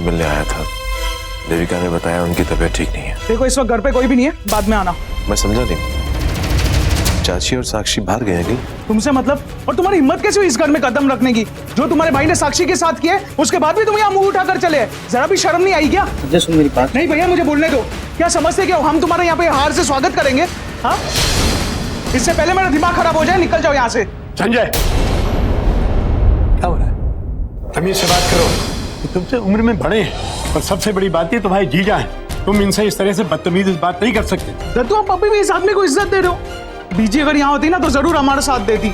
मिलने आया था। देविका ने बताया उनकी तबीयत ठीक नहीं है। देखो इस वक्त घर पे कोई भी नहीं है, बाद में आना। मैं समझा नहीं, चाची और साक्षी बाहर गए हैं कहीं? तुमसे मतलब? और तुम्हारी हिम्मत कैसे हुई इस घर में कदम रखने की? जो तुम्हारे भाई ने साक्षी के साथ किया उसके बाद भी तुम यहाँ मुंह उठाकर चले, जरा भी शर्म नहीं आई क्या? मुझे सुन मेरी बात। नहीं भैया, मुझे बोलने दो। क्या समझते क्या हम तुम्हारे यहाँ पे हार से स्वागत करेंगे? हाँ, इससे पहले मेरा दिमाग खराब हो जाए, निकल जाओ यहाँ से। संजय, क्या हो रहा है? तमीज से बात करो, तुमसे उम्र में बड़े हैं और सबसे बड़ी बात है तुम्हारे जीजा हैं। तुम इनसे इस तरह से बदतमीज बात नहीं कर सकते। दत्तू, आप अभी भी इस आदमी को इज्जत दे रहे हो। बीजी अगर यहाँ होती ना तो जरूर हमारा साथ देती।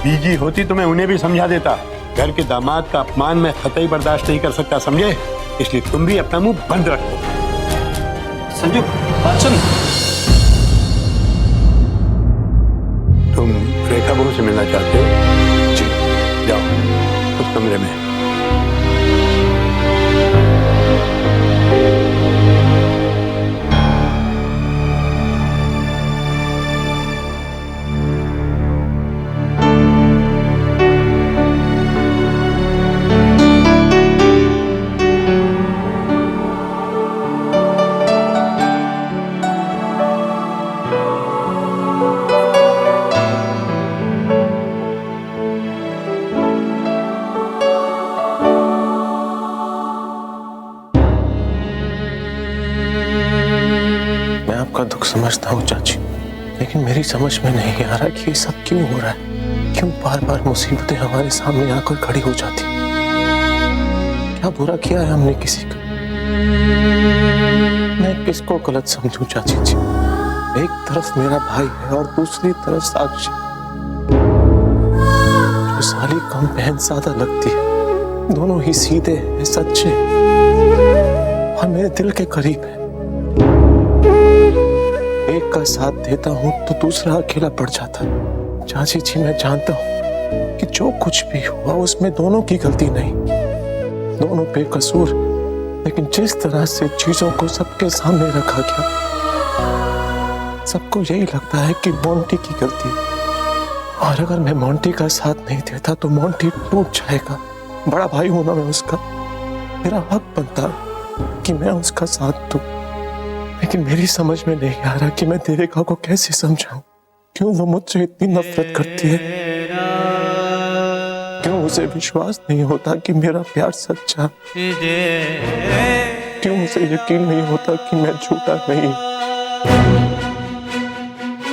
बीजी होती तो मैं उन्हें भी समझा देता। घर के दामाद का अपमान मैं कतई बर्दाश्त नहीं कर सकता, समझे? इसलिए तुम भी अपना मुंह बंद रखो। संजू, बात सुन। तुम रेखा बहू से मिलना चाहते हो? जी, जाओ उस कमरे में। आपका दुख समझता हूँ चाची, लेकिन मेरी समझ में नहीं आ रहा कि ये सब क्यों हो रहा है। क्यों बार बार मुसीबतें हमारे सामने आकर खड़ी हो जाती? क्या बुरा किया है हमने किसी का? मैं किसको गलत समझूं चाची जी? एक तरफ मेरा भाई है और दूसरी तरफ साक्षी, जो साली कम बहन ज्यादा लगती है। दोनों ही सीधे हैं, सच्चे और मेरे दिल के करीब है। एक का साथ देता हूं तो दूसरा अकेला पड़ जाता है। चाची जी, मैं जानता हूं कि जो कुछ भी हुआ उसमें दोनों की गलती नहीं, दोनों बेकसूर, लेकिन जिस तरह से चीजों को सबके सामने रखा गया, सबको यही लगता है कि मोंटी की गलती है। और अगर मैं मोंटी का साथ नहीं देता तो मोंटी टूट जाएगा। बड़ा भाई हूं ना मैं उसका, मेरा हक बनता कि मैं उसका साथ दूं। लेकिन मेरी समझ में नहीं आ रहा कि मैं देविका को कैसे समझाऊं। क्यों वो मुझसे इतनी नफरत करती है? क्यों उसे विश्वास नहीं होता कि मेरा प्यार सच्चा? क्यों उसे यकीन नहीं होता कि मैं झूठा नहीं?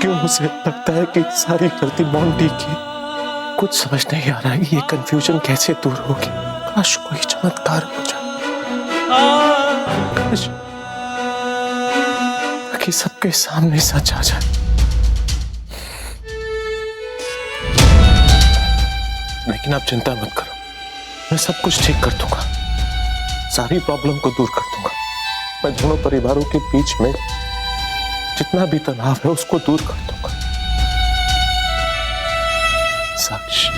क्यों उसे लगता है कि सारी गलती मोंटी की? कुछ समझ नहीं आ रहा है ये कंफ्यूजन कैसे दूर होगी। काश कोई चमत्कार हो जाए, काश कि सबके सामने सच आ जाए। लेकिन आप चिंता मत करो, मैं सब कुछ ठीक कर दूंगा, सारी प्रॉब्लम को दूर कर दूंगा। मैं दोनों परिवारों के बीच में जितना भी तनाव है उसको दूर कर दूंगा। साक्षी,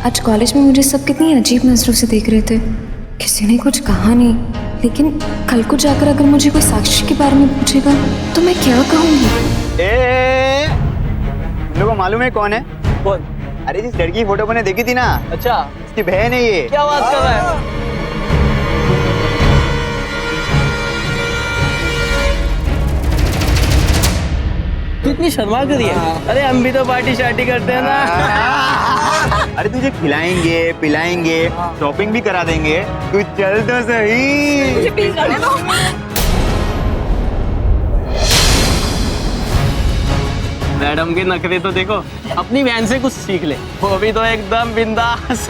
आज कॉलेज में मुझे सब कितनी अजीब नजरों से देख रहे थे। किसी ने कुछ कहा नहीं, लेकिन कल को जाकर अगर मुझे कोई साक्षी के बारे में पूछेगा तो मैं क्या कहूँगी? तुम लोगों को मालूम है कौन है? कौन? अरे जिस लड़की की फोटो मैंने देखी थी ना। अच्छा, इसकी बहन है ये। क्या बात कर रहा है? कितनी शर्मा करी है। अरे हम भी तो पार्टी शार्टी करते हैं ना। अरे तुझे खिलाएंगे पिलाएंगे, शॉपिंग भी करा देंगे, तू चल तो सही। मुझे प्लीज रहने दो। मैडम के नखरे तो देखो, अपनी बहन से कुछ सीख ले, वो भी तो एकदम बिंदास।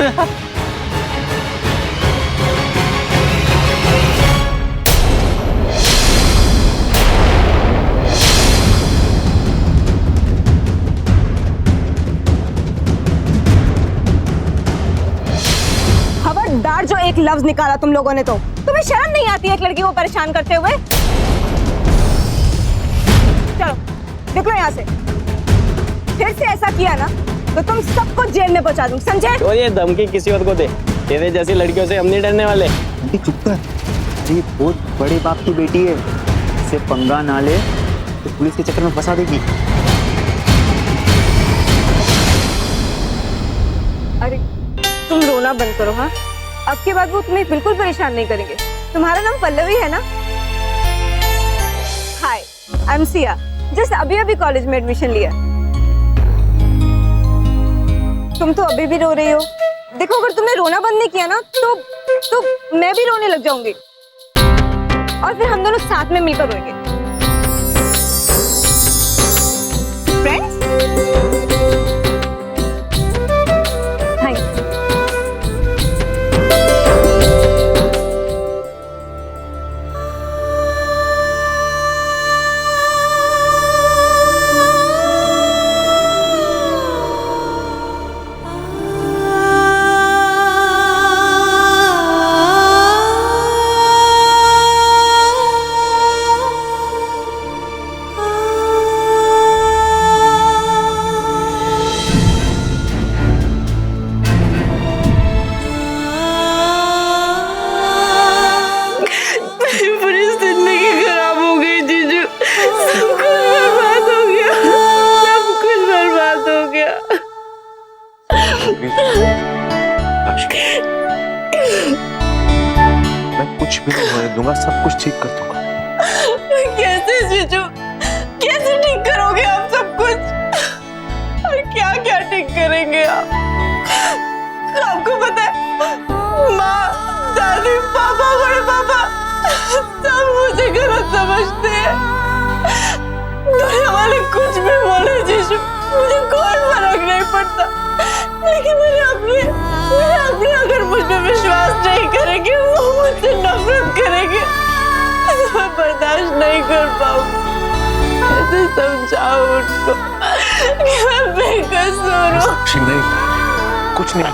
खबरदार, जो एक लफ्ज निकाला तुम लोगों ने तो तुम्हें शर्म नहीं आती एक लड़की को परेशान करते हुए? चलो निकलो यहाँ से। फिर से ऐसा किया ना तो तुम सबको जेल में पहुंचा दूं, समझे? तो ये धमकी किसी और को दे, तेरे जैसी लड़कियों से हम नहीं डरने वाले। चुप कर, ये बहुत बड़े बाप की बेटी है, इससे पंगा ना ले तो पुलिस के चक्कर में फंसा देगी। अरे तुम रोना बंद करो। हाँ, अब के बाद वो तुम्हें बिल्कुल परेशान नहीं करेंगे। तुम्हारा नाम पल्लवी है ना? हाय, आई एम सिया। जस्ट अभी अभी कॉलेज में एडमिशन लिया। तुम तो अभी भी रो रही हो। देखो, अगर तुमने रोना बंद नहीं किया ना तो मैं भी रोने लग जाऊंगी और फिर हम दोनों साथ में मिलकर रोएंगे। फ्रेंड्स, हाय। पूरी जिंदगी खराब हो गई जीजू, सब कुछ बर्बाद हो गया। मैं कुछ भी नहीं होने दूंगा, सब कुछ ठीक कर दूंगा। कैसे जीजू, कैसे ठीक करोगे आप सब कुछ? और क्या क्या ठीक करेंगे आप? आपको पता है, माँ, दादी, पापा, बड़े पापा सब मुझे गलत समझते हैं। दुनिया वाले कुछ भी बोले जीजू, मुझे कोई फर्क नहीं पड़ता। लेकिन मेरे अपने अगर मुझ पे विश्वास नहीं करेंगे, वो मुझसे नफरत करेंगे, तो मैं बर्दाश्त नहीं कर पाऊंगी। ऐसे समझाओ उनको कि मैं बेकसूर हूँ। साक्षी, नहीं, कुछ नहीं।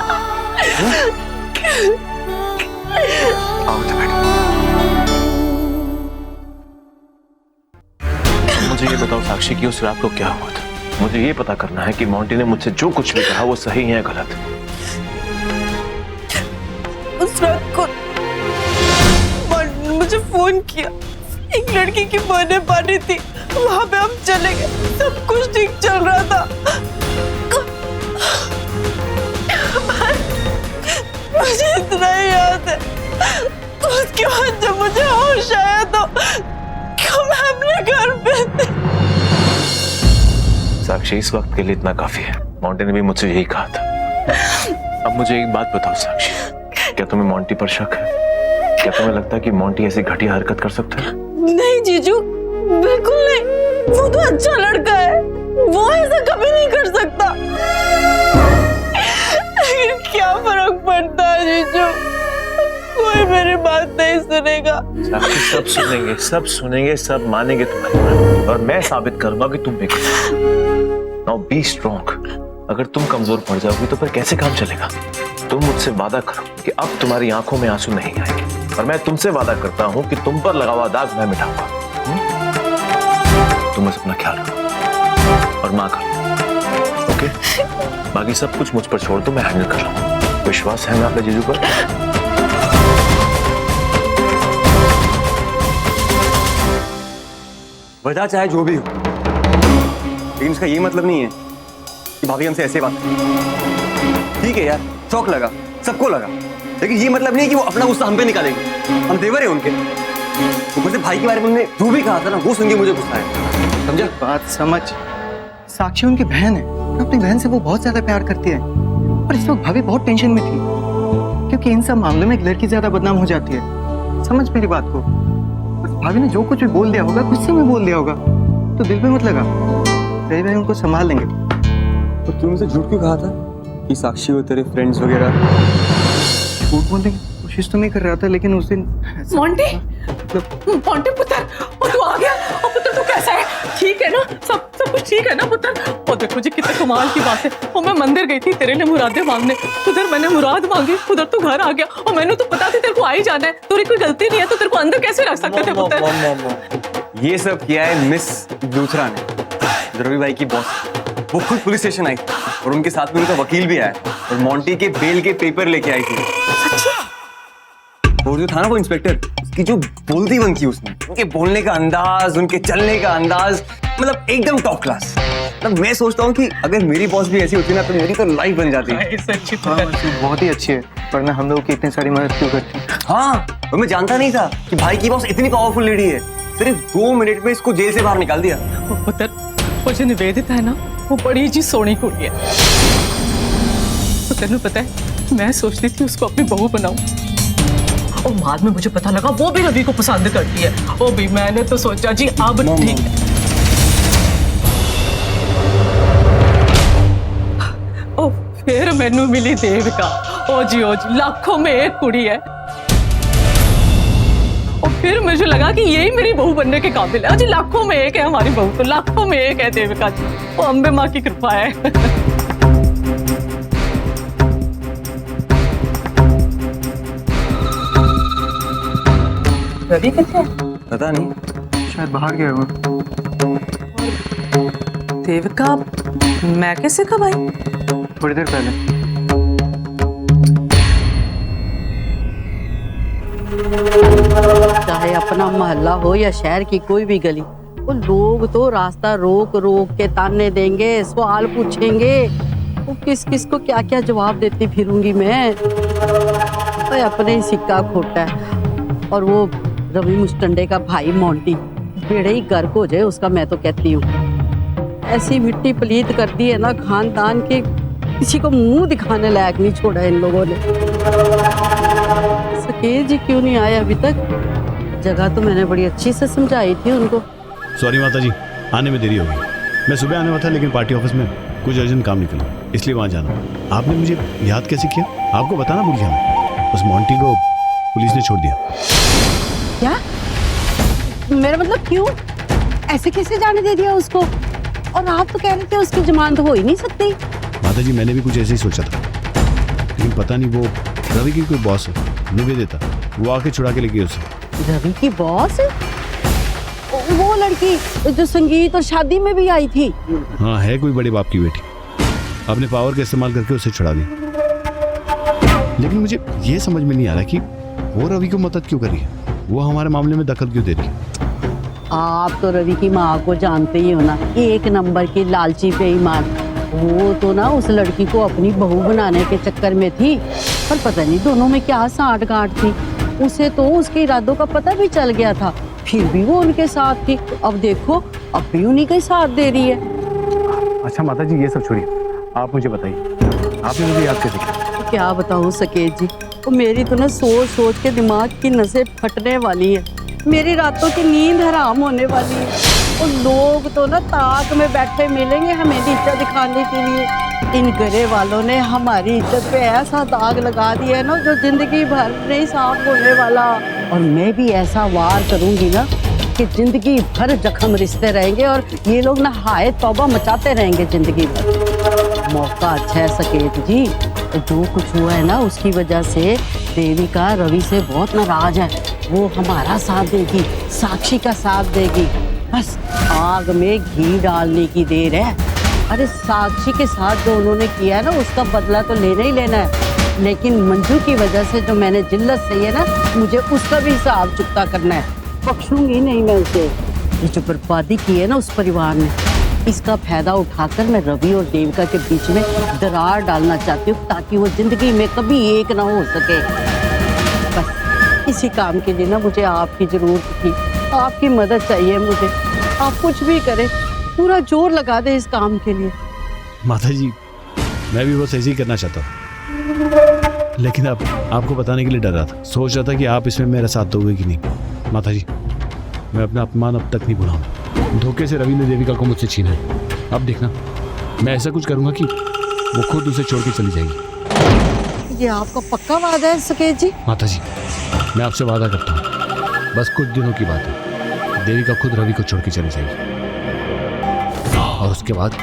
आओ तो बैठो। मुझे ये बताओ साक्षी कि उस रात को क्या हुआ था? मुझे ये पता करना है कि मोंटी ने मुझसे जो कुछ भी कहा वो सही है या गलत। उस रात को मोंटी ने मुझे फोन किया। एक लड़की की बर्थडे पार्टी थी, वहां पे हम चले गए। सब कुछ ठीक चल रहा था। मुझे इतना ही याद है, उसके बाद जब मुझे होश आया तो मैं अपने घर पे थी। साक्षी, इस वक्त के लिए इतना काफी है। मोंटी ने भी मुझसे यही कहा था। अब मुझे एक बात बताओ साक्षी, क्या तुम्हें मोंटी पर शक है? क्या तुम्हें लगता है कि मोंटी ऐसी घटिया हरकत कर सकता है? नहीं जीजू, बिल्कुल नहीं। वो तो अच्छा लड़का है, वो ऐसा कभी नहीं कर सकता। लेकिन क्या फर्क पड़ता है जीजू, कोई मेरी बात नहीं सुनेगा। साक्षी, सब सुनेंगे, सब सुनेंगे, सब मानेंगे तुम्हारी बात, और मैं साबित करूंगा कि तुम बेकसूर हो। Now be strong. अगर तुम कमजोर पड़ जाओगी तो फिर कैसे काम चलेगा? तुम मुझसे वादा करो कि अब तुम्हारी आंखों में आंसू नहीं आएंगे, और मैं तुमसे वादा करता हूं कि तुम पर लगा हुआ दाग मैं मिटाऊंगा। तुम बस अपना ख्याल रखो और मां करो, ओके? बाकी सब कुछ मुझ पर छोड़ दो, मैं हैंडल कर लूंगा। विश्वास है ना अपने जीजू पर? वजह चाहे जो भी हो, लेकिन इसका ये मतलब नहीं है कि भाभी हमसे ऐसे बात। ठीक है यार, शौक लगा, सबको लगा, लेकिन ये मतलब नहीं है कि वो अपना गुस्सा हम पे निकालेंगे। हम देवर हैं उनके। ऊपर से भाई के बारे में हमने जो भी कहा था ना, वो सुन के मुझे गुस्सा है। समझा? बात समझ। साक्षी उनकी बहन है, अपनी बहन से वो बहुत ज्यादा प्यार करती है, और इस वक्त भाभी बहुत टेंशन में थी, क्योंकि इन सब मामलों में एक लड़की ज्यादा बदनाम हो जाती है। समझ मेरी बात को। भाभी ने जो कुछ भी बोल दिया होगा, गुस्से में बोल दिया होगा, तो दिल पे मत लगा। तेरे भाई उनको संभाल लेंगे। तो तू मुझसे झूठ क्यों कहा था कि साक्षी हो तेरे फ्रेंड्स वगैरह? झूठ बोलने की कोशिश तो नहीं कर रहा था, लेकिन उस दिन मोंटी, मोंटी पुत्र, और तू आ गया। और पुत्र तू कैसा है? ठीक है ना? सब कुछ ठीक है ना पुत्र? और देख मुझे कितने कमाल की बात है। और मैं मंदिर गई थी तेरे लिए मुरादें मांगने, उधर मैंने मुराद मांगी, उधर तू घर आ गया। और मैंने तो पता थी तेरे को आ ही जाना है, तेरी कोई गलती नहीं है, तो तेरे को अंदर कैसे रख सकते थे पुत्र? ये सब किया है मिस लूथरा ने, रवि भाई की बॉस। वो खुद पुलिस स्टेशन आई और उनके साथ में उनका वकील भी आया, और मोंटी के बेल के पेपर लेके आई थी। और जो था ना वो इंस्पेक्टर, उसकी जो बोलती बनती उसने, उनके बोलने का अंदाज, उनके चलने का अंदाज, मतलब एकदम टॉप क्लास। मतलब मैं सोचता हूँ कि अगर मेरी बॉस भी ऐसी होती ना तो मेरी तो लाइफ बन जाती। हाँ, बहुत ही अच्छी है, वरना हम लोग की इतनी सारी मदद क्यों करती। हाँ, और मैं जानता नहीं था कि भाई की बॉस इतनी पावरफुल लेडी है। सिर्फ 2 मिनट में इसको जेल से बाहर निकाल दिया। पुत्र, वो जो निवेदिता है ना, वो बड़ी जी सोनी कुड़ी है। तो तेनू पता है, मैं सोचती थी उसको अपनी बहू बनाऊं, और बाद में मुझे पता लगा वो भी रवि को पसंद करती है। ओ भी मैंने तो सोचा जी अब ठीक है। ओ फिर मैनू मिली देविका। ओ जी लाखों में एक कुड़ी है। और फिर मुझे लगा कि यही मेरी बहू बनने के काबिल है। जी लाखों में एक है हमारी बहू, तो लाखों में एक है देविका जी। वो अम्बे माँ की कृपा है। रवि कितने? पता नहीं, शायद बाहर गया हुआ। देविका, मैं कैसे कब आई? थोड़ी देर पहले। चाहे अपना मोहल्ला हो या शहर की कोई भी गली, वो लोग तो रास्ता रोक रोक के ताने देंगे, सवाल पूछेंगे। वो किस किस को क्या क्या जवाब देती फिरूंगी मैं। तो अपने ही सिक्का खोटा है। और वो रवि मुस्टंडे का भाई मोंटी बेड़े ही गर्क हो जाए उसका, मैं तो कहती हूँ। ऐसी मिट्टी पलीत कर दी है ना खानदान के, किसी को मुंह दिखाने लायक नहीं छोड़ा इन लोगों ने। सकेत जी क्यों नहीं आए अभी तक? जगह तो मैंने बड़ी अच्छी से समझाई थी उनको। सॉरी माता जी, आने में देरी हो गई। मैं सुबह आने वाला था, लेकिन पार्टी ऑफिस में कुछ अर्जेंट काम निकला, इसलिए वहाँ जाना। आपने मुझे याद कैसे किया? आपको बताना भूल गया मैं। उस मोंटी को पुलिस ने छोड़ दिया। क्या? मेरा मतलब क्यों? ऐसे कैसे जाने दे दिया उसको? और आप तो कह रहे थे उसकी जमानत हो ही नहीं सकती। माता जी, मैंने भी कुछ ऐसे ही सोचा था, लेकिन पता नहीं वो रवि की कोई बॉस है, निवेदिता, वो आके छुड़ा के ले गई उसे। रवि की बॉस? वो लड़की जो संगीत और शादी में भी आई थी? हाँ, है कोई बड़े बाप की बेटी, अपने पावर का इस्तेमाल करके उसे छुड़ा दिया। लेकिन मुझे ये समझ में नहीं आ रहा कि वो रवि को मदद क्यों करी है, वो हमारे मामले में दखल क्यों दे रही है। आप तो रवि की माँ को जानते ही हो ना, एक नंबर की लालची बेईमान। वो तो ना उस लड़की को अपनी बहू बनाने के चक्कर में थी, पर पता नहीं दोनों में क्या साठ गांठ थी। उसे तो उसके इरादों का पता भी चल गया था, फिर भी वो उनके साथ थी। अब देखो, अब भी उन्हीं का साथ दे रही है। अच्छा माता जी, ये सब छोड़िए, आप मुझे बताइए, आपने मुझे याद कैसे किया? क्या बताऊं सकेत जी, वो मेरी तो ना सोच सोच के दिमाग की नसें फटने वाली है। मेरी रातों की नींद हराम होने वाली है। और लोग तो ना ताक में बैठे मिलेंगे हमें नीचा दिखाने के लिए। इन घरे वालों ने हमारी इज्जत पे ऐसा दाग लगा दिया है ना, जो जिंदगी भर नहीं साफ होने वाला। और मैं भी ऐसा वार करूंगी ना कि जिंदगी भर जख्म रिश्ते रहेंगे, और ये लोग ना हाय तौबा मचाते रहेंगे जिंदगी भर। मौका अच्छा है सकेत जी, जो कुछ हुआ है ना उसकी वजह से देविका रवि से बहुत नाराज है। वो हमारा साथ देगी, साक्षी का साथ देगी। बस आग में घी डालने की देर है। अरे साक्षी के साथ जो उन्होंने किया है ना, उसका बदला तो लेना ही लेना है। लेकिन मंजू की वजह से जो मैंने जिल्लत सही है ना, मुझे उसका भी हिसाब चुकता करना है। बख्शूंगी नहीं मैं उसे। ये जो बर्बादी की है ना उस परिवार ने, इसका फायदा उठाकर मैं रवि और देविका के बीच में दरार डालना चाहती हूँ, ताकि वो जिंदगी में कभी एक ना हो सके। बस इसी काम के लिए ना मुझे आपकी जरूरत थी, आपकी मदद चाहिए मुझे। आप कुछ भी करें, पूरा जोर लगा दे इस काम के लिए। माता जी, मैं भी बस ऐसे ही करना चाहता हूँ, लेकिन अब आपको बताने के लिए डर रहा था। सोच रहा था कि आप इसमें मेरा साथ दोगे कि नहीं। माता जी, मैं अपना अपमान अब तक नहीं भुलाऊंगा। धोखे से रवि ने देविका को मुझसे छीना है। अब देखना, मैं ऐसा कुछ करूंगा कि वो खुद उसे छोड़ के चली जाएगी। ये आपका पक्का वादा है सकेत जी? माता जी, मैं आपसे वादा करता हूँ, बस कुछ दिनों की बात है, देविका खुद रवि को छोड़ के चली जाएगी, और उसके बाद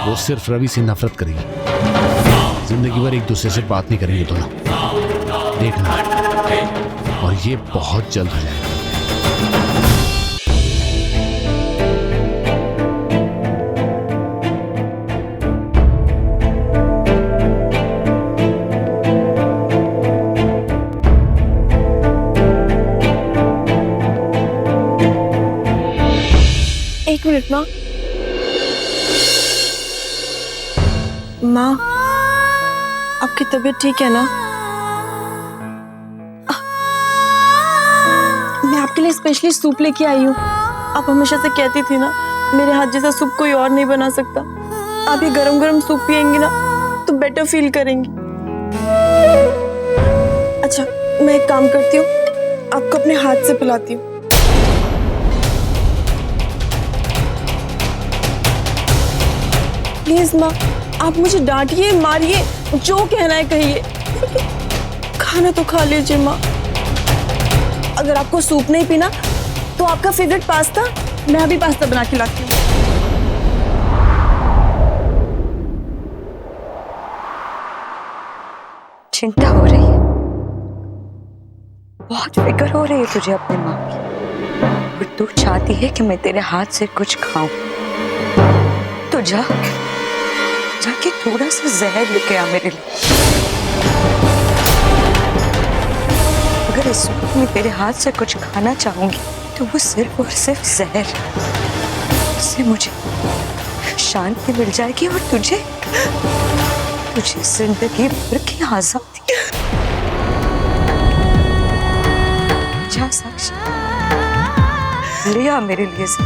वो सिर्फ रवि से नफरत करेगी। जिंदगी भर एक दूसरे से बात नहीं करेंगे दोनों, देखना। और ये बहुत जल्द हो जाएगा। मिनट माँ। माँ, आपकी तबीयत ठीक है ना? मैं आपके लिए स्पेशली सूप लेके आई हूँ। आप हमेशा से कहती थी ना, मेरे हाथ जैसा सूप कोई और नहीं बना सकता। आप ये गरम गरम सूप पियेंगी ना तो बेटर फील करेंगी। अच्छा, मैं एक काम करती हूँ, आपको अपने हाथ से पिलाती हूँ। प्लीज माँ, आप मुझे डांटिए, मारिए, जो कहना है कहिए, खाना तो खा लीजिए माँ। अगर आपको सूप नहीं पीना तो आपका फेवरेट पास्ता, मैं अभी पास्ता बना के लाती हूँ। चिंता हो रही है, बहुत फिक्र हो रही है तुझे अपनी माँ की, और तू चाहती है कि मैं तेरे हाथ से कुछ खाऊं। तो जाके थोड़ा सा जहर लेके आ मेरे लिए। अगर इस वक्त मैं तेरे हाथ से कुछ खाना चाहूंगी तो वो सिर्फ और सिर्फ जहर, उससे मुझे शांति मिल जाएगी और तुझे जिंदगी भर की आजादी। जा साक्षी, ले आ मेरे लिए से।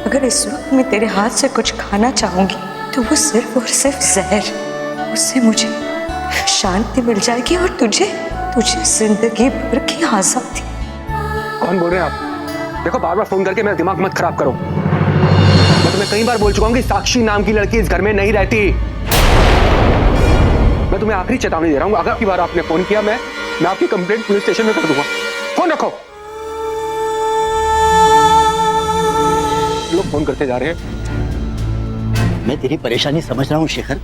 अगर इस वक्त मैं तेरे हाथ से कुछ खाना चाहूंगी तो वो सिर्फ और सिर्फ जहर, उससे मुझे शांति मिल जाएगी और तुझे जिंदगी भर की आजादी। कौन बोल रहे हैं आप? देखो, बार बार फोन करके मेरा दिमाग मत खराब करो। मैं तुम्हें कई बार बोल चुका हूँ कि साक्षी नाम की लड़की इस घर में नहीं रहती। मैं तुम्हें आखिरी चेतावनी दे रहा हूँ, अगर आपकी बार आपने फोन किया, मैं आपकी कंप्लेंट पुलिस स्टेशन में कर दूंगा। फोन रखो। लोग फोन करते जा रहे हैं। मैं तेरी परेशानी समझ रहा हूँ शेखर,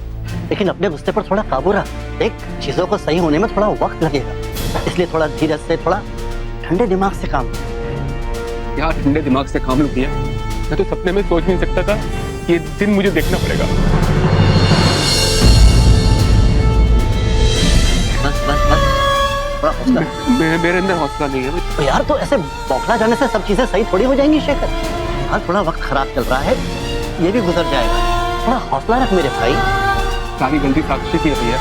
लेकिन अपने गुस्से पर थोड़ा काबू रख। देख, चीजों को सही होने में थोड़ा वक्त लगेगा, इसलिए थोड़ा धीरज से, थोड़ा ठंडे दिमाग से काम। यार, ठंडे दिमाग से काम लूँ? मैं तो सपने में सोच नहीं सकता था कि ये दिन मुझे देखना पड़ेगा। बस बस बस, थोड़ा हौसला। मेरे अंदर हौसला नहीं है। तो यार, तो ऐसे बौखला जाने से सब चीजें सही थोड़ी हो जाएंगी शेखर। यार, थोड़ा वक्त खराब चल रहा है, ये भी गुजर जाएगा। थोड़ा हौसला रख मेरे भाई। सारी गलती साक्षी की है भैया।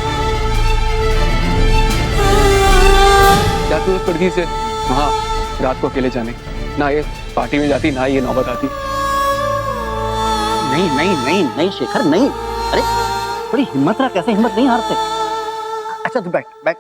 क्या तू उस लड़की से वहाँ रात को अकेले जाने, ना ये पार्टी में जाती, ना ये नौबत आती। नहीं नहीं नहीं नहीं शेखर, नहीं। अरे थोड़ी हिम्मत रख, कैसे हिम्मत नहीं हारते। अच्छा तू बैठ बैठ।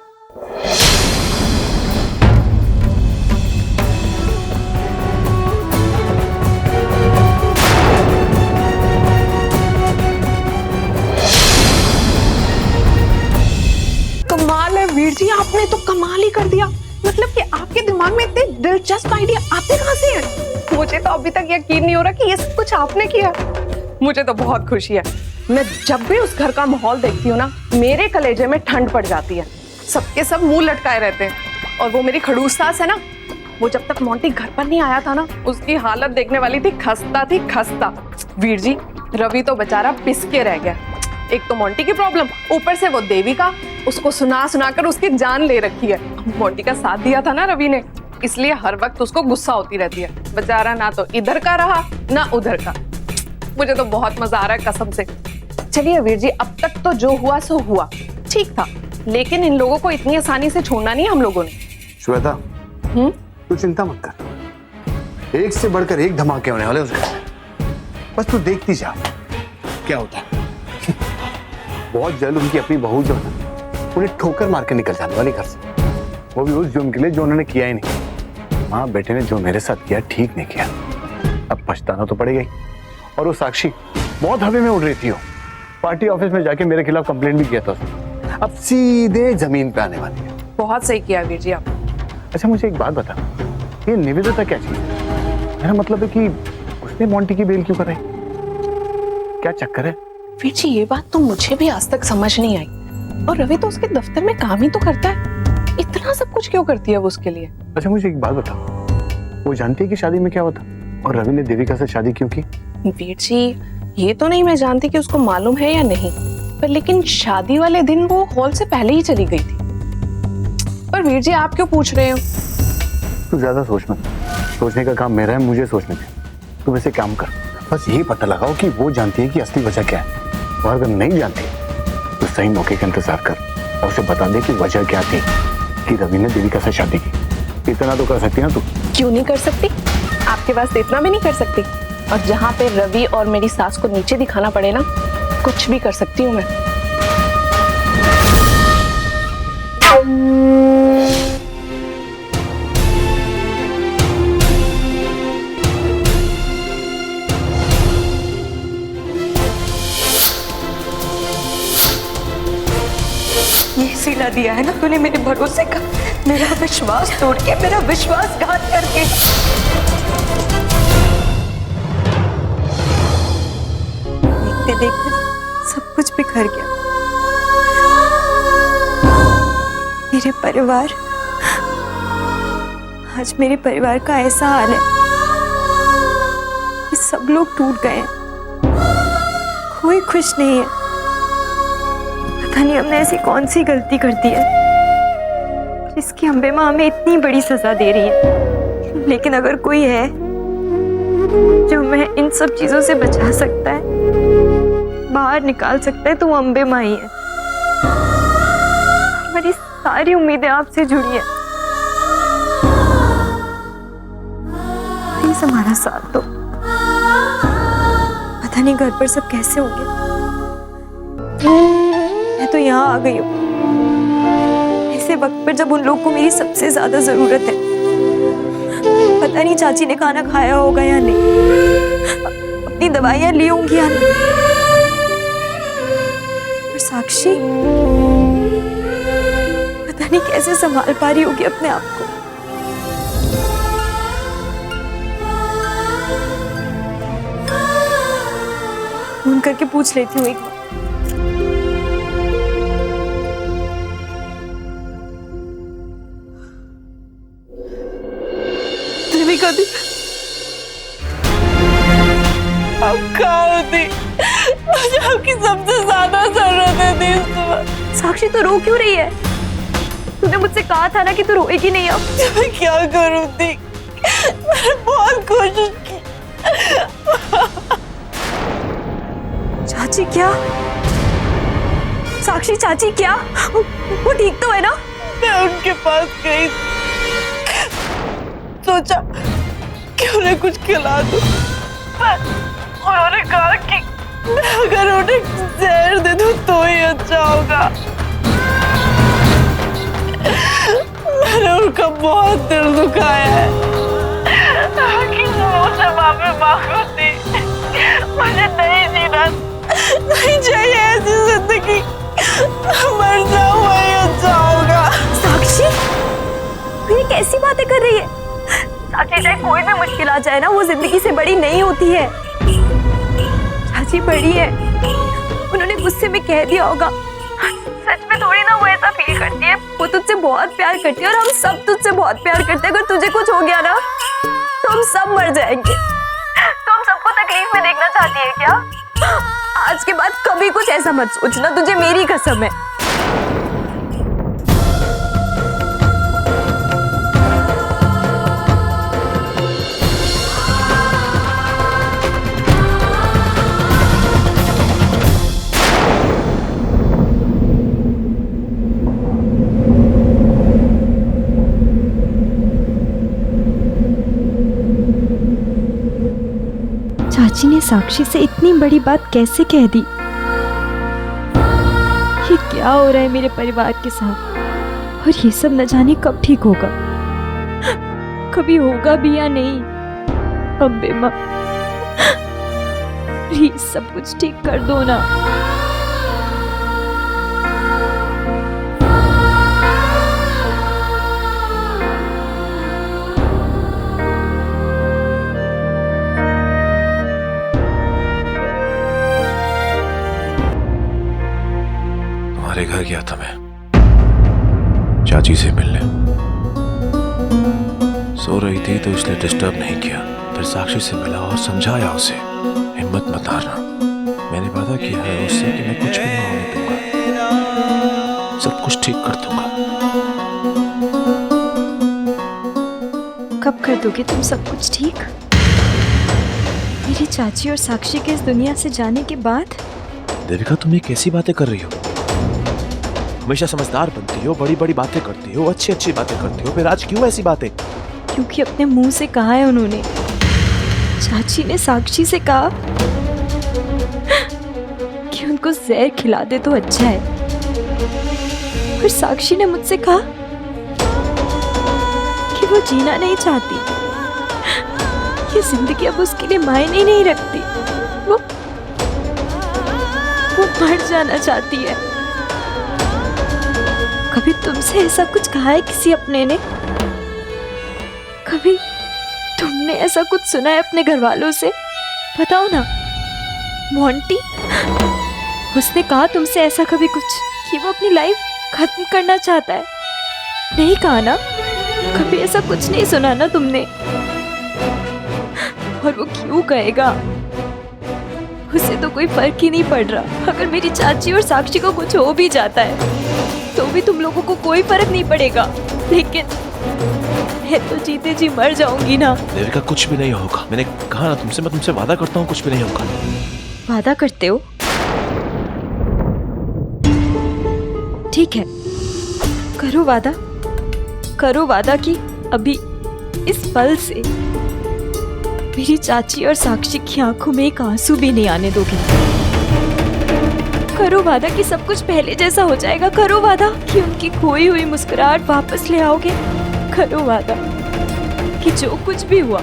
कमाल है वीर जी, आपने तो कमाल ही कर दिया। मतलब कि आपके दिमाग में इतने दिलचस्प आइडिया आते कहाँ से हैं? मुझे तो अभी तक यकीन नहीं हो रहा कि ये सब कुछ आपने किया। मुझे तो बहुत खुशी है। मैं जब भी उस घर का माहौल देखती हूँ ना, मेरे कलेजे में ठंड पड़ जाती है। सबके सब मुंह लटकाए रहते हैं। और वो मेरी खड़ूस सास है ना, वो जब तक मोंटी घर पर नहीं आया था ना, उसकी हालत देखने वाली थी, खस्ता थी खस्ता। वीर जी, रवि तो बेचारा पिस के रह गया। एक तो मोंटी की प्रॉब्लम, ऊपर से वो देविका, उसको सुना कर उसकी जान ले रखी है। मोंटी का साथ दिया था ना रवि ने, इसलिए हर वक्त उसको गुस्सा होती रहती है। बेचारा ना तो इधर का रहा ना उधर का। मुझे तो बहुत मजा आ रहा है कसम से। चलिए वीर जी, अब तक तो जो हुआ सो हुआ, ठीक था, लेकिन इन लोगों को इतनी आसानी से छोड़ना नहीं हम लोगों ने। श्वेता, तू चिंता मत कर, एक से बढ़कर एक धमाके होने वाले उस घर में। बस तू देखती जा क्या होता है। बहुत जल्द उनकी अपनी बहू जो है ना, उन्हें ठोकर मार के निकल जाने वाली घर से, वो भी उस जुर्म के लिए जो उन्होंने किया ही नहीं। माँ बेटे ने जो मेरे साथ किया ठीक नहीं किया, अब पछताना तो पड़ेगा ही। और वो साक्षी बहुत हवा में उड़ रही थी, वो पार्टी ऑफिस में जाके मेरे खिलाफ कंप्लेंट भी किया था उसने, अब सीधे जमीन पे आने वाली है। बहुत सही किया वीर जी आप। अच्छा मुझे एक बात बता, ये निवेदिता क्या चीज है? मेरा मतलब है कि उसने मोंटी की बेल क्यों कराई, क्या चक्कर है? वीर जी, ये बात तो मुझे भी आज तक समझ नहीं आई। और रवि तो उसके दफ्तर में काम ही तो करता है, इतना सब कुछ क्यों करती है वो उसके लिए? अच्छा मुझे एक बात बता, वो जानती है कि शादी में क्या होता और रवि ने देविका से शादी क्यों की? वीर जी, ये तो नहीं मैं जानती कि उसको मालूम है या नहीं, पर लेकिन शादी वाले दिन वो हॉल से पहले ही चली गई थी। पर वीर जी आप क्यों पूछ रहे हो? तू ज्यादा सोच मत, सोचने का काम मेरा है, मुझे सोचने दे। तू वैसे काम कर, बस यही पता लगाओ कि वो जानती है कि असली वजह क्या है, और अगर नहीं जानती तो सही मौके का इंतजार कर और उसे बता दे कि वजह क्या थी कि रवि ने देविका से शादी की। इतना तो कर सकती है ना तू? क्यों नहीं कर सकती? आपके पास इतना भी नहीं कर सकती? और जहाँ पे रवि और मेरी सास को नीचे दिखाना पड़े ना, कुछ भी कर सकती हूँ मैं। ये सिला दिया है ना तूने मेरे भरोसे का, मेरा विश्वास तोड़ के, मेरा विश्वासघात करके। देखते देखते सब कुछ बिखर गया। मेरे परिवार, आज मेरे परिवार का ऐसा हाल है कि सब लोग टूट गए हैं, कोई खुश नहीं है। पता नहीं हमने ऐसी कौन सी गलती कर दी है जिसकी अम्बे माँ हमें इतनी बड़ी सजा दे रही है। लेकिन अगर कोई है जो हमें इन सब चीजों से बचा सकता है, बाहर निकाल सकता है, तो वो अम्बे माँ ही है। हमारी सारी उम्मीदें आपसे जुड़ी है, प्लीज हमारा साथ दो। पता नहीं घर पर सब कैसे होंगे। मैं तो यहाँ आ गई हूँ ऐसे वक्त पर जब उन लोगों को मेरी सबसे ज्यादा जरूरत है। पता नहीं चाची ने खाना खाया होगा या नहीं, अपनी दवाइयां ली होंगी या नहीं। और साक्षी पता नहीं कैसे संभाल पा रही होगी अपने आप को। फोन करके पूछ लेती हूँ एक बार। देविका दी, अब कहाँ होती? मुझे आपकी सबसे ज्यादा जरूरत है दी इस समय। साक्षी तो रो क्यों रही है? तूने मुझसे कहा था ना कि तू रोएगी नहीं। अब मैं क्या करूँ दी? मैंने बहुत कोशिश की। चाची क्या? साक्षी चाची क्या? वो ठीक तो है ना? मैं उनके पास गई, सोचा कि उन्हें कुछ खिला दूं, पर उन्होंने कहा कि अगर उन्हें जहर दे दूं तो ही अच्छा होगा। मैंने उनका बहुत दिल दुखाया है, कि मुझसे माफी मांगो थी। मुझे नहीं जीना, नहीं चाहिए ऐसी जिंदगी, मर जाऊं वही अच्छा होगा। साक्षी ये कैसी बातें कर रही है? साक्षी चाहे कोई भी मुश्किल आ जाए ना, वो जिंदगी से बड़ी नहीं होती है। चाची बड़ी है, उन्होंने गुस्से में कह दिया होगा। सच में थोड़ी ना वो ऐसा फील करती है। वो तुझसे बहुत प्यार करती है और हम सब तुझसे बहुत प्यार करते हैं। अगर तुझे कुछ हो गया ना तो हम सब मर जाएंगे। तो हम सबको तकलीफ में देखना चाहती है क्या? आज के बाद कभी कुछ ऐसा मत सोचना, तुझे मेरी कसम है। चाची ने साक्षी से इतनी बड़ी बात कैसे कह दी? ये क्या हो रहा है मेरे परिवार के साथ? और ये सब न जाने कब ठीक होगा, कभी होगा भी या नहीं। अम्बे माँ प्लीज सब कुछ ठीक कर दो ना। तुम्हारे घर गया था मैं, चाची से मिलने। सो रही थी तो इसलिए डिस्टर्ब नहीं किया। फिर साक्षी से मिला और समझाया उसे हिम्मत मत हारना। मैंने वादा किया है उससे कि मैं कुछ भी ना होने दूंगा, सब कुछ ठीक कर दूंगा। कब कर दोगे तुम सब कुछ ठीक? मेरी चाची और साक्षी के इस दुनिया से जाने के बाद? देविका तुम ये कैसी बातें कर रही हो? हमेशा समझदार बनती हो, बड़ी बड़ी बातें करती हो, अच्छी अच्छी बातें करती हो, फिर आज क्यों ऐसी बातें? क्योंकि अपने मुंह से कहा है उन्होंने। चाची ने साक्षी से कहा कि उनको जहर खिला दे तो अच्छा है। फिर साक्षी ने मुझसे कहा कि वो जीना नहीं चाहती, ये जिंदगी अब उसके लिए मायने नहीं रखती, वो मर जाना चाहती है। कभी तुमसे ऐसा कुछ कहा है किसी अपने ने? कभी तुमने ऐसा कुछ सुना है अपने घर वालों से? बताओ ना मोंटी, उसने कहा तुमसे ऐसा कभी कुछ कि वो अपनी लाइफ खत्म करना चाहता है? नहीं कहा ना? कभी ऐसा कुछ नहीं सुना ना तुमने? और वो क्यों कहेगा? उसे तो कोई फर्क ही नहीं पड़ रहा। अगर मेरी चाची और साक्षी को कुछ हो भी जाता है तो भी तुम लोगों को कोई फर्क नहीं पड़ेगा, लेकिन मैं तो जीते जी मर जाऊंगी ना। देविका कुछ भी नहीं होगा, मैंने कहा ना तुमसे, मैं तुमसे वादा करता हूँ कुछ भी नहीं होगा। वादा करते हो? ठीक है, करो वादा, करो वादा कि अभी इस पल से मेरी चाची और साक्षी की आंखों में एक आंसू भी नहीं आने दोगे। करो वादा कि सब कुछ पहले जैसा हो जाएगा। करो वादा कि उनकी खोई हुई मुस्कुराहट वापस ले आओगे। करो वादा कि जो कुछ भी हुआ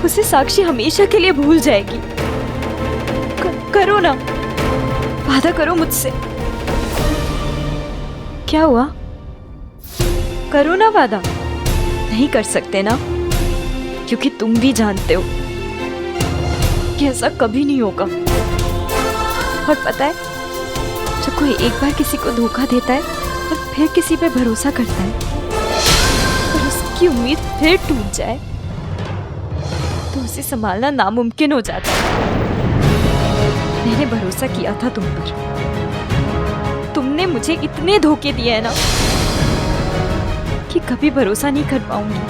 उसे साक्षी हमेशा के लिए भूल जाएगी। करो ना, वादा करो मुझसे। क्या हुआ? करो ना वादा। नहीं कर सकते ना? क्योंकि तुम भी जानते हो कि ऐसा कभी नहीं होगा। और पता है, जब कोई एक बार किसी को धोखा देता है और फिर किसी पे भरोसा करता है और उसकी उम्मीद फिर टूट जाए तो उसे संभालना नामुमकिन हो जाता है। मैंने भरोसा किया था तुम पर। तुमने मुझे इतने धोखे दिए हैं ना कि कभी भरोसा नहीं कर पाऊंगी।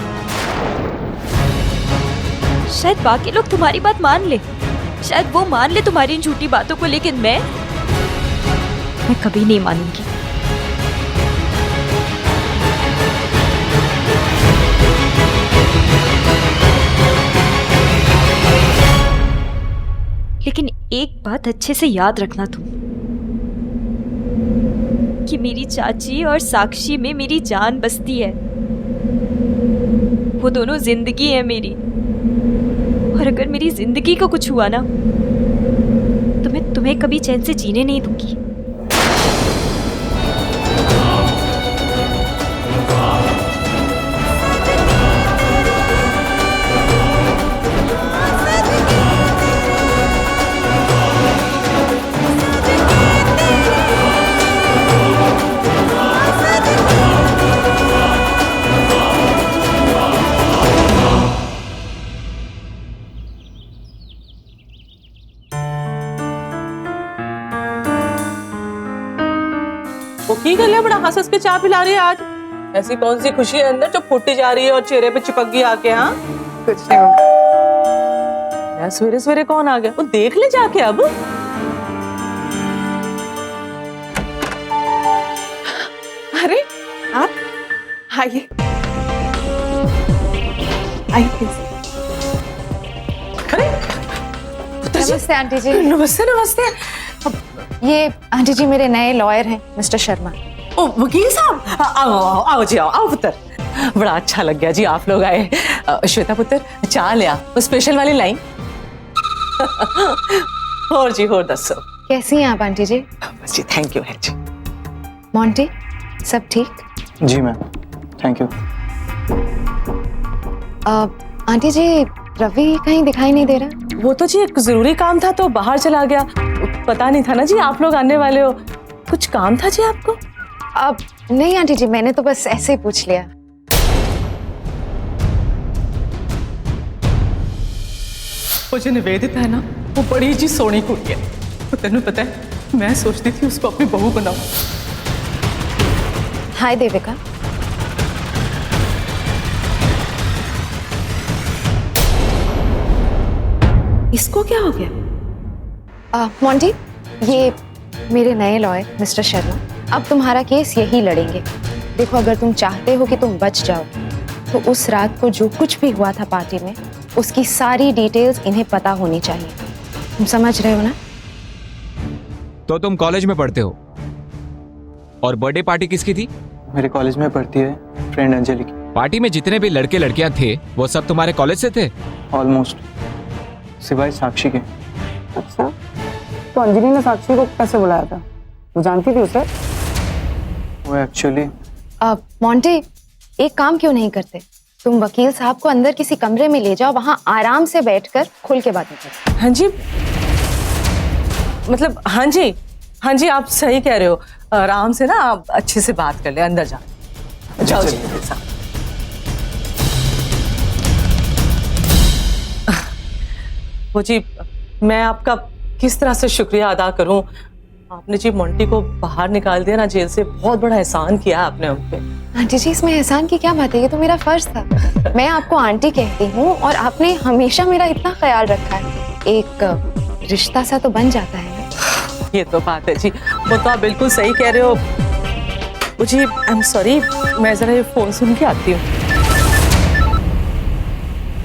शायद बाकी लोग तुम्हारी बात मान ले, शायद वो मान ले तुम्हारी इन झूठी बातों को, लेकिन मैं कभी नहीं मानूंगी। लेकिन एक बात अच्छे से याद रखना तुम, कि मेरी चाची और साक्षी में मेरी जान बसती है। वो दोनों जिंदगी है मेरी, और अगर मेरी जिंदगी को कुछ हुआ ना तो मैं तुम्हें कभी चैन से जीने नहीं दूंगी। वो की कर लिया, बड़ा हंस हंस के चाय पिला रही है आज। ऐसी कौन सी खुशी है अंदर जो फूटी जा रही है और चेहरे पे चिपक गई आके? हाँ कुछ नहीं होगा। यार सवेरे सवेरे कौन आ गया? वो देख ले जाके अब। अरे आप आइए, आइए। नमस्ते आंटी जी। नमस्ते नमस्ते। ये आंटी जी मेरे नए लॉयर हैं, मिस्टर शर्मा। ओ वकील साहब, आओ आओ आओ जी, आओ आओ पुत्र। बड़ा अच्छा लग गया जी आप लोग आए। श्वेता पुत्र चाह लिया, वो स्पेशल वाली लाइन। और जी और दसो कैसी हैं आप आंटी जी? बस जी थैंक यू है जी। मोंटी सब ठीक? जी मैम, थैंक यू। आंटी जी रवि कहीं दिखाई नहीं दे रहा? वो तो जी एक जरूरी काम था तो बाहर चला गया, पता नहीं था ना जी आप लोग आने वाले हो। कुछ काम था जी आपको? अब नहीं आंटी जी, मैंने तो बस ऐसे ही पूछ लिया। वो जो निवेदिता है ना, वो बड़ी जी सोनी कुड़ी है। वो तेनू पता है, मैं सोचती थी उसको अपनी बहू बनाऊं। हाय देविका। इसको क्या हो गया? मोंटी, ये मेरे नए लॉयर मिस्टर शर्मा अब तुम्हारा केस यही लड़ेंगे। देखो, अगर तुम चाहते हो कि तुम बच जाओ तो उस रात को जो कुछ भी हुआ था पार्टी में, उसकी सारी डिटेल्स इन्हें पता होनी चाहिए। तुम समझ रहे हो ना? तो तुम कॉलेज में पढ़ते हो और बर्थडे पार्टी किसकी थी? मेरे कॉलेज में पढ़ती है फ्रेंड अंजलि की। पार्टी में जितने भी लड़के लड़कियां थे वो सब तुम्हारे कॉलेज से थे? ऑलमोस्ट, सिवाय साक्षी के। अच्छा, तो अंजलि ने साक्षी को कैसे बुलाया था? वो जानती थी उसे? वो एक्चुअली मोंटी, एक काम क्यों नहीं करते? तुम वकील साहब को अंदर किसी कमरे में ले जाओ, वहां आराम से बैठकर खुल के बातें करो। हाँ जी, मतलब हाँ जी, आप सही कह रहे हो। आराम से ना आप अच्छे से बात कर ले, अंदर जाओ जी। वो जी, मैं आपका किस तरह से शुक्रिया अदा करूं। आपने जी मोंटी को बाहर निकाल दिया ना जेल से, बहुत बड़ा एहसान किया आपने उन पे। आंटी जी, इसमें एहसान की क्या बात है? ये तो मेरा फर्ज था। मैं आपको आंटी कहती हूँ और आपने हमेशा मेरा इतना ख्याल रखा है। एक रिश्ता सा तो बन जाता है ना। ये तो बात है जी, वो तो आप बिल्कुल सही कह रहे हो। वो जी, आई एम सॉरी, मैं जरा ये फोन सुन के आती हूँ।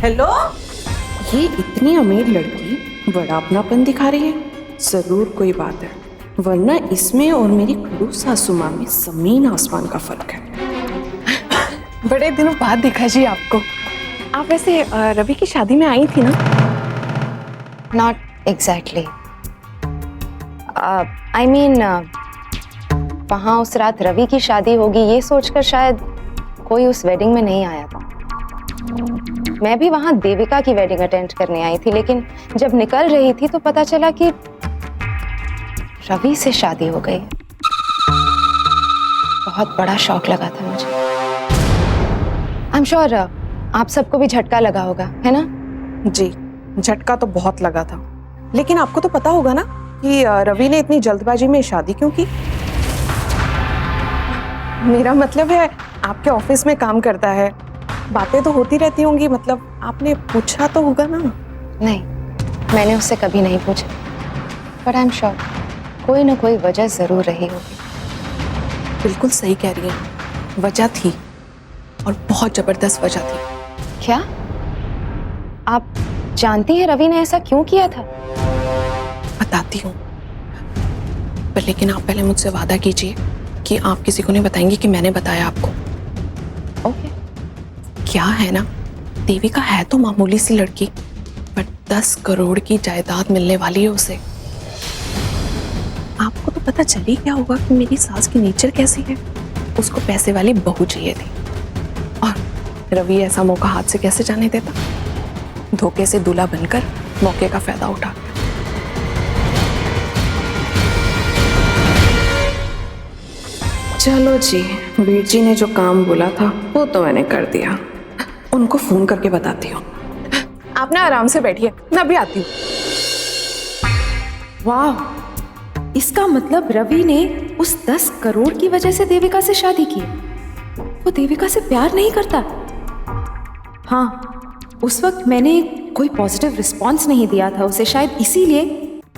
हेलो, ये इतनी अमीर लड़की बड़ा अपनापन दिखा रही है, जरूर कोई बात है, वरना इसमें और मेरी खड़ूस सासू माँ में जमीन आसमान का फर्क है। बड़े दिनों बाद दिखा जी आपको। आप वैसे रवि की शादी में आई थी ना? Not exactly. आई मीन, वहाँ उस रात रवि की शादी होगी ये सोचकर शायद कोई उस वेडिंग में नहीं आया था। मैं भी वहाँ देविका की वेडिंग अटेंड करने आई थी, लेकिन जब निकल रही थी तो पता चला कि रवि से शादी हो गई। बहुत बड़ा शॉक लगा था मुझे। आई एम श्योर आप सबको भी झटका लगा होगा, है ना? जी, झटका तो बहुत लगा था, लेकिन आपको तो पता होगा ना कि रवि ने इतनी जल्दबाजी में शादी क्यों की। मेरा मतलब है, आपके ऑफिस में काम करता है, बातें तो होती रहती होंगी, मतलब आपने पूछा तो होगा ना? नहीं, मैंने उससे कभी नहीं पूछा, बट आई एम श्योर कोई ना कोई वजह जरूर रही होगी। बिल्कुल सही कह रही है, वजह थी और बहुत जबरदस्त वजह थी। क्या आप जानती हैं रवि ने ऐसा क्यों किया था? बताती हूँ, पर लेकिन आप पहले मुझसे वादा कीजिए कि आप किसी को नहीं बताएंगी कि मैंने बताया आपको। ओके। क्या है ना, देविका है तो मामूली सी लड़की, पर 10 करोड़ की जायदाद मिलने वाली है उसे। आपको तो पता चल ही क्या होगा कि मेरी सास की नेचर कैसी है। उसको पैसे वाली बहू चाहिए थी, और रवि ऐसा मौका हाथ से कैसे जाने देता? धोखे से दूल्हा बनकर मौके का फायदा उठा। चलो जी, वीर जी ने जो काम बोला था वो तो मैंने कर दिया। उनको फोन करके बताती हूँ। आप ना आराम से बैठिए, मैं अभी आती हूँ। वाह, इसका मतलब रवि ने उस 10 करोड़ की वजह से देविका से शादी की। वो देविका से प्यार नहीं करता। हाँ, उस वक्त मैंने कोई पॉजिटिव रिस्पॉन्स नहीं दिया था उसे, शायद इसीलिए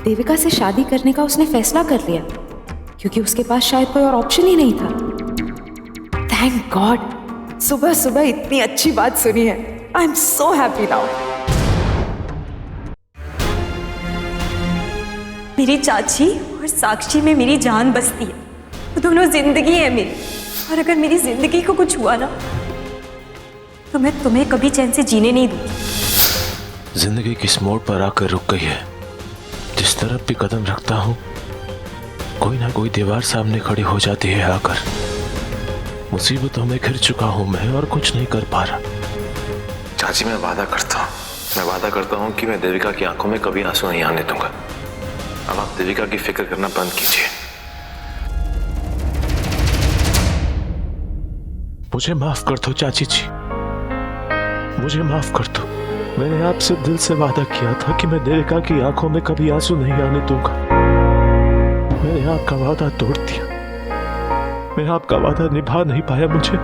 देविका से शादी करने का उसने फैसला कर लिया, क्योंकि उसके पास शायद कोई और ऑप्शन ही नहीं था। थैंक गॉड, सुबह सुबह इतनी अच्छी बात सुनी है। I am so happy now. मेरी चाची और साक्षी में मेरी जान बसती है, वो दोनों जिंदगी है मेरी। और अगर मेरी जिंदगी को कुछ हुआ ना, तो मैं तुम्हें कभी चैन से जीने नहीं दूंगी। जिंदगी किस मोड़ पर आकर रुक गई है। जिस तरफ भी कदम रखता हूँ, कोई ना कोई दीवार सामने खड़ी हो जाती है आकर। मुसीबतों में घिर चुका हूं मैं और कुछ नहीं कर पा रहा। चाची, मैं वादा करता हूं कि मैं देविका की आंखों में कभी आंसू नहीं आने दूंगा। अब आप देविका की फिक्र करना बंद कीजिए। मुझे माफ कर दो चाची जी, मुझे माफ कर दो। मैंने आपसे दिल से वादा किया था कि मैं देविका की आंखों में कभी आंसू नहीं आने दूंगा। मैंने आपका वादा तोड़ दिया, मैं आपका वादा निभा नहीं पाया। मुझे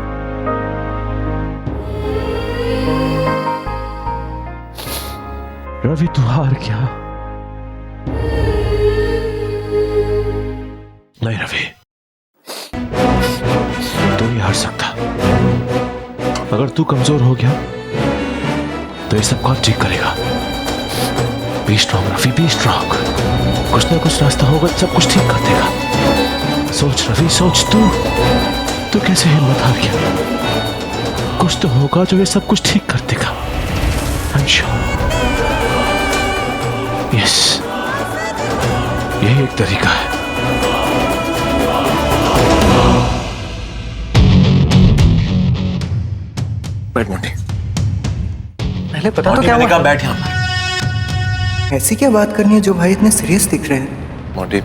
रवि, तू हार गया। नहीं रवि, तू नहीं हार सकता। अगर तू कमजोर हो गया तो ये सब कौन ठीक करेगा? Be strong Ravi, be strong. कुछ ना कुछ रास्ता होगा, सब कुछ ठीक कर देगा। सोच रवि, सोच। तू कैसे हिम्मत हार गया? कुछ तो होगा जो ये सब कुछ ठीक कर देगा। I'm sure। यस, यही एक तरीका है। बैठ मोटी। पहले पता तो क्या हुआ? बैठ यहाँ पर। ऐसी क्या बात करनी है जो भाई इतने सीरियस दिख रहे हैं? मोटी,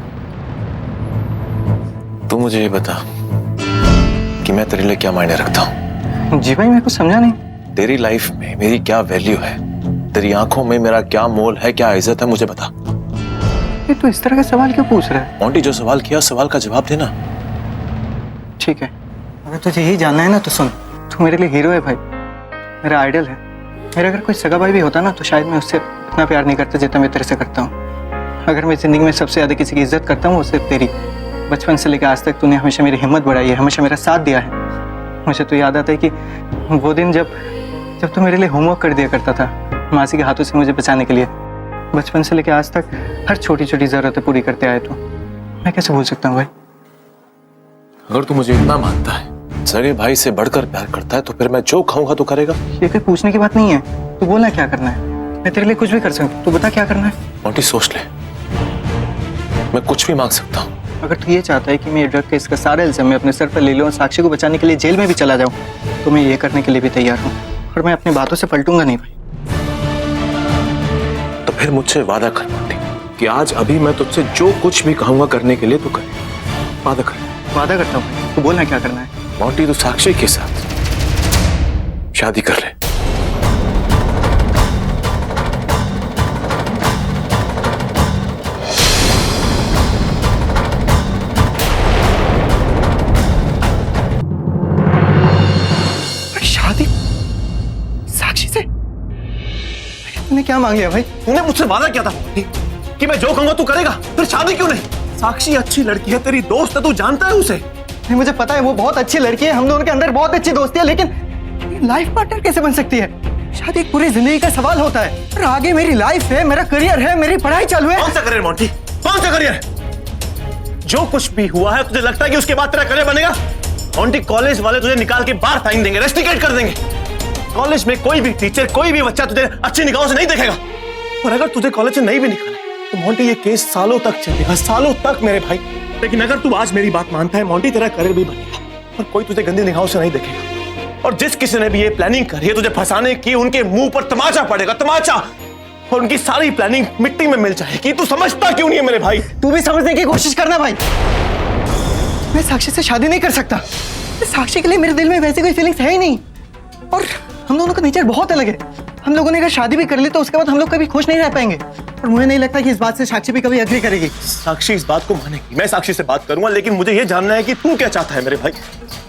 तू मुझे ये बता कि मैं तेरे लिए क्या मायने रखता हूँ? जी भाई, मैं कुछ समझा नहीं। तेरी लाइफ में मेरी क्या वैल्यू है? तेरी आंखों में मेरा क्या मोल है, क्या इज्जत है, मुझे बता। ये तो इस तरह का सवाल क्यों पूछ रहा है? मोंटी, जो सवाल किया सवाल का जवाब देना। ठीक है, अगर तुझे यही जानना है ना तो सुन। तू मेरे लिए हीरो है भाई, मेरा आइडल है। मेरा अगर कोई सगा भाई भी होता ना तो शायद मैं उससे इतना प्यार नहीं करता जितना मैं तेरे से करता हूँ। अगर मैं जिंदगी में सबसे ज्यादा किसी की इज्जत करता हूँ वो सिर्फ तेरी। बचपन से लेकर आज तक तूने हमेशा मेरी हिम्मत बढ़ाई है, हमेशा मेरा साथ दिया है। मुझे तो याद आता है कि वो दिन जब तू मेरे लिए होमवर्क कर दिया करता था मासी के हाथों से मुझे बचाने के लिए। बचपन से लेकर आज तक हर छोटी छोटी जरूरतें पूरी करते आए तू। मैं कैसे भूल सकता हूँ भाई? अगर तू मुझे इतना मानता है, सगे भाई से बढ़कर प्यार करता है, तो फिर मैं जो कहूंगा तो करेगा? ये कोई पूछने की बात नहीं है। तू बोलना क्या करना है, मैं तेरे लिए कुछ भी कर सकता हूँ। तू बता क्या करना है। मोंटी, सोच ले, मैं कुछ भी मांग सकता हूँ। अगर तू ये चाहता है कि मैं ड्रग केस का सारा इल्जाम मैं अपने सर पर ले लूं और साक्षी को बचाने के लिए जेल में भी चला जाऊं, तो मैं ये करने के लिए भी तैयार हूँ। और मैं अपनी बातों से पलटूंगा नहीं भाई। तो फिर मुझसे वादा कर मोंटी कि आज अभी मैं तुझसे जो कुछ भी कहूंगा करने के लिए तू करे। वादा कर। वादा करता हूँ। तू बोलना क्या करना है। मोंटी, तू साक्षी के साथ शादी कर ले। शादी साक्षी से? तूने क्या मांग लिया भाई? तूने मुझसे वादा किया था मोंटी कि मैं जो कहूंगा तू करेगा, फिर शादी क्यों नहीं? साक्षी अच्छी लड़की है, तेरी दोस्त है, तू जानता है उसे। नहीं, मुझे पता है वो बहुत अच्छी लड़की है, हम दोनों के अंदर बहुत अच्छी दोस्ती है, लेकिन लाइफ पार्टनर कैसे बन सकती है? शादी एक पूरी जिंदगी का सवाल होता है। और आगे मेरी लाइफ है, मेरा करियर है, मेरी पढ़ाई चालू है। कौन सा करियर मोंटी? कौन सा करियर? जो कुछ भी हुआ है, तुझे लगता है कि उसके बाद तेरा करियर बनेगा? मोंटी, कॉलेज वाले तुझे निकाल के बाहर फाइन देंगे, रेस्टिकेट कर देंगे। कॉलेज में कोई भी टीचर, कोई भी बच्चा तुझे अच्छी निगाहों से नहीं देखेगा। और अगर तुझे कॉलेज से नहीं भी निकाला तो मोंटी ये केस सालों तक चलेगा, सालों तक मेरे भाई। लेकिन अगर तू आज मेरी बात मानता है मोंटी, तेरा करियर भी बनेगा और कोई तुझे गंदी निगाहों से नहीं देखेगा। और जिस किसी ने भी ये प्लानिंग करी है तुझे फंसाने की, उनके मुंह पर तमाचा पड़ेगा, तमाचा। और उनकी सारी प्लानिंग मिट्टी में मिल जाएगी। तू समझता क्यों नहीं है मेरे भाई? तू भी समझने की कोशिश करना भाई। मैं साक्षी से शादी नहीं कर सकता। साक्षी के लिए मेरे दिल में वैसी कोई फीलिंग्स है ही नहीं। और हम दोनों का नेचर बहुत अलग है। हम लोगों ने अगर शादी भी कर ली तो उसके बाद हम लोग कभी खुश नहीं रह पाएंगे। और मुझे नहीं लगता कि इस बात से साक्षी भी कभी एग्री करेगी। साक्षी इस बात को मानेगी, मैं साक्षी से बात करूंगा, लेकिन मुझे ये जानना है कि तू क्या चाहता है मेरे भाई।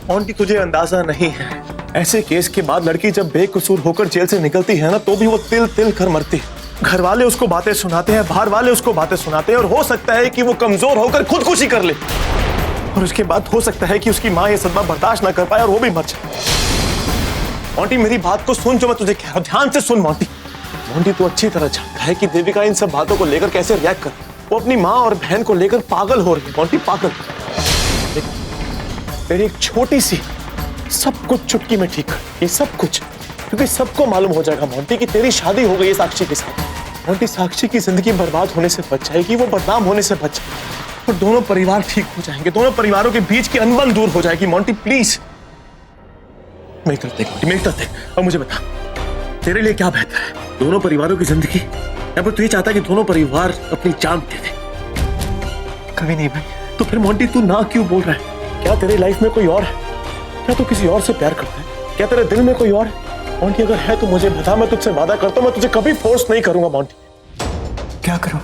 मोंटी, तुझे अंदाजा नहीं है, ऐसे केस के बाद लड़की जब बेकसूर होकर जेल से निकलती है ना, तो भी वो तिल तिल कर मरती है। घर वाले उसको बातें सुनाते हैं, बाहर वाले उसको बातें सुनाते हैं, और हो सकता है कि वो कमजोर होकर खुदकुशी कर ले। और उसके बाद हो सकता है कि उसकी माँ ये सदमा बर्दाश्त ना कर पाए और वो भी मर जाए। मोंटी, मेरी बात को सुन, जो मैं तुझे कह रहा हूं, ध्यान से सुन मोंटी। मोंटी, तू अच्छी तरह जानता है कि देविका इन सब बातों को लेकर कैसे रिएक्ट कर। वो अपनी माँ और बहन को लेकर पागल हो रही है मोंटी, पागल। तेरी एक छोटी सी सब कुछ चुटकी में ठीक कर, ये सब कुछ, क्योंकि सबको मालूम हो जाएगा मोंटी कि तेरी शादी हो गई है साक्षी के साथ। मोंटी, साक्षी की जिंदगी बर्बाद होने से बच जाएगी, वो बदनाम होने से बच जाएगी, और दोनों परिवार ठीक हो जाएंगे, दोनों परिवारों के बीच की अनबन दूर हो जाएगी। मोंटी प्लीज, मेरी तरफ देख मोंटी, मेरी तरफ देख, और मुझे बता तेरे लिए क्या बेहतर है, दोनों परिवारों की जिंदगी, या फिर तू ये चाहता है कि दोनों परिवार अपनी जान दे दे? कभी नहीं भाई। तो फिर मोंटी, तू ना क्यों बोल रहा है? क्या तेरी लाइफ में कोई और है? या तो किसी और से प्यार करता है? क्या तेरे दिल में कोई और है? मोंटी अगर है तो मुझे बता, मैं तुझसे वादा करता हूँ मैं तुझे कभी फोर्स नहीं करूंगा मोंटी। क्या करूं?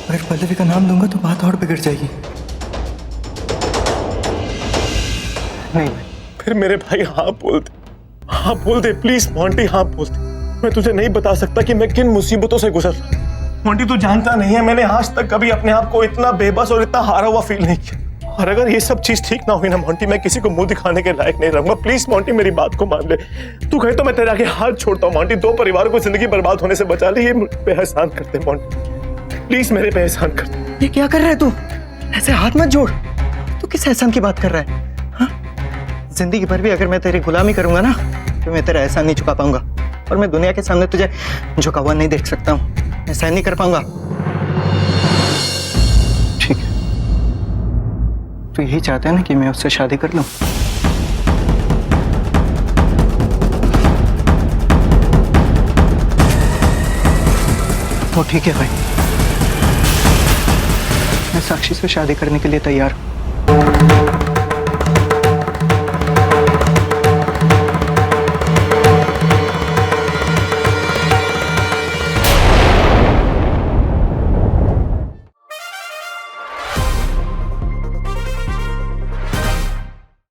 अगर पल्लवी का नाम दूंगा तो बात और बिगड़ जाएगी। नहीं फिर मेरे भाई हाँ बोल दे प्लीज मोंटी, हाँ बोल दे। मैं तुझे नहीं बता सकता कि मैं किन मुसीबतों से गुजर रहा हूं। मोंटी तू जानता नहीं है, मैंने आज तक कभी अपने आप को इतना बेबस और इतना हारा हुआ फील नहीं किया। और अगर ये सब चीज ठीक ना हुई ना मोंटी, मैं किसी को मुंह दिखाने के लायक नहीं रहूंगा। प्लीज मोंटी मेरी बात को मान ले। तू कहे तो मैं तेरे आगे हाथ छोड़ता हूँ मोंटी। 2 परिवारों को जिंदगी बर्बाद होने से बचा ले, ये मुझ पे एहसान करते मोंटी, प्लीज मेरे पे एहसान कर दे। ये क्या कर रहा है तू? ऐसे हाथ मत जोड़। तू किस एहसान की बात कर रहा है? हाँ? जिंदगी भर भी अगर मैं तेरी गुलामी करूंगा ना तो मैं तेरा एहसान नहीं चुका पाऊंगा, और मैं दुनिया के सामने तुझे झुका हुआ नहीं देख सकता हूँ। मैं सहन नहीं कर पाऊंगा। ठीक है, तू यही चाहता है ना कि मैं उससे शादी कर लूं? तो ठीक है भाई, मैं साक्षी से शादी करने के लिए तैयार हूं।